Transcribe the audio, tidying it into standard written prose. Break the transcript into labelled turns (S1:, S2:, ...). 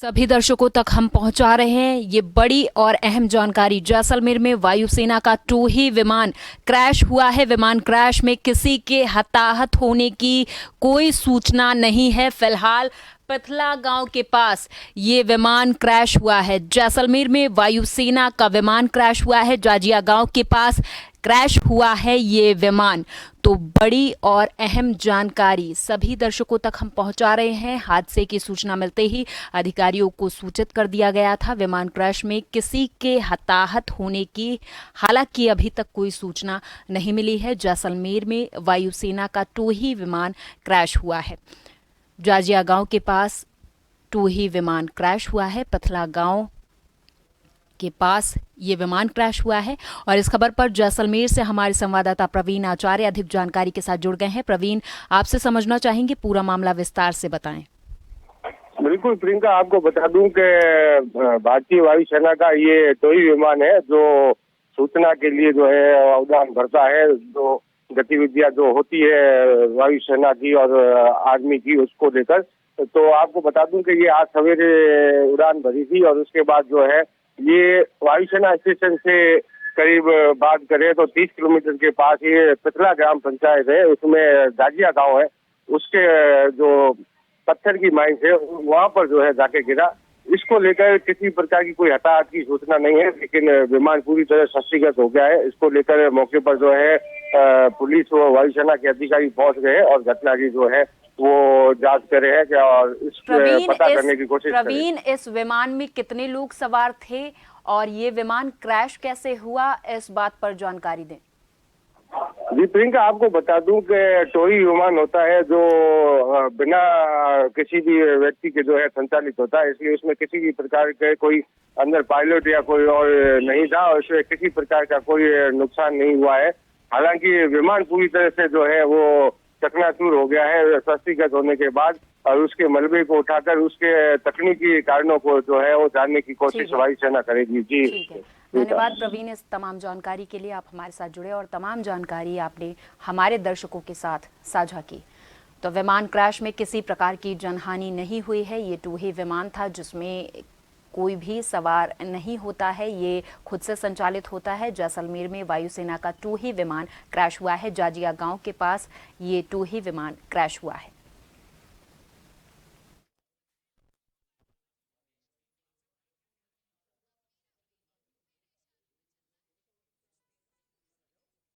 S1: सभी दर्शकों तक हम पहुंचा रहे हैं ये बड़ी और अहम जानकारी। जैसलमेर में वायुसेना का 2 ही विमान क्रैश हुआ है। विमान क्रैश में किसी के हताहत होने की कोई सूचना नहीं है। फिलहाल पथला गांव के पास ये विमान क्रैश हुआ है। जैसलमेर में वायुसेना का विमान क्रैश हुआ है। जाजिया गांव के पास क्रैश हुआ है ये विमान। तो बड़ी और अहम जानकारी सभी दर्शकों तक हम पहुंचा रहे हैं। हादसे की सूचना मिलते ही अधिकारियों को सूचित कर दिया गया था। विमान क्रैश में किसी के हताहत होने की हालांकि अभी तक कोई सूचना नहीं मिली है। जैसलमेर में वायुसेना का 2 ही विमान क्रैश हुआ है। जाजिया गांव के पास 2 ही विमान क्रैश हुआ है। पथला गांव के पास ये विमान क्रैश हुआ है। और इस खबर पर जैसलमेर से हमारे संवाददाता प्रवीण आचार्य अधिक जानकारी के साथ जुड़ गए हैं। प्रवीण, आपसे समझना चाहेंगे, पूरा मामला विस्तार से बताएं।
S2: बिल्कुल प्रियंका, आपको बता दूं कि भारतीय वायुसेना का ये 2 ही विमान है जो सूचना के लिए जो है उड़ान भरता है। जो गतिविधियां जो होती है वायुसेना की और आर्मी की, उसको लेकर। तो आपको बता दूं कि ये आज सवेरे उड़ान भरी थी और उसके बाद जो है ये वायुसेना स्टेशन से करीब बात करें तो 30 किलोमीटर के पास ये पथला ग्राम पंचायत है, उसमें जाजिया गांव है। उसके जो पत्थर की माइंस है वहां पर जो है जाके गिरा। इसको लेकर किसी प्रकार की कोई हताहत की सूचना नहीं है, लेकिन विमान पूरी तरह क्षतिग्रस्त हो गया है। इसको लेकर मौके पर जो है पुलिस व वायुसेना के अधिकारी पहुंच गए और घटना की जो है वो जांच कर रहे हैं और इस पता करने की कोशिश कर रहे हैं।
S1: प्रवीण, इस विमान में कितने लोग सवार थे और ये विमान क्रैश कैसे हुआ, इस बात पर जानकारी दें।
S2: जी प्रियंका, आपको बता दूं कि 2 ही विमान होता है जो बिना किसी भी व्यक्ति के जो है संचालित होता है, इसलिए उसमें किसी भी प्रकार के कोई अंदर पायलट या कोई और नहीं था और इसमें किसी प्रकार का कोई नुकसान नहीं हुआ है। हालांकि विमान पूरी तरह से जो है वो चकनाचूर हो गया है क्षतिग्रस्त होने के बाद, और उसके मलबे को उठाकर उसके तकनीकी कारणों को जो है वो जानने की कोशिश वायुसेना करेगी। जी
S1: धन्यवाद प्रवीण, इस तमाम जानकारी के लिए। आप हमारे साथ जुड़े और तमाम जानकारी आपने हमारे दर्शकों के साथ साझा की। तो विमान क्रैश में किसी प्रकार की जनहानि नहीं हुई है। ये 2 ही विमान था जिसमें कोई भी सवार नहीं होता है, ये खुद से संचालित होता है। जैसलमेर में वायुसेना का 2 ही विमान क्रैश हुआ है। जाजिया गांव के पास ये 2 ही विमान क्रैश हुआ है।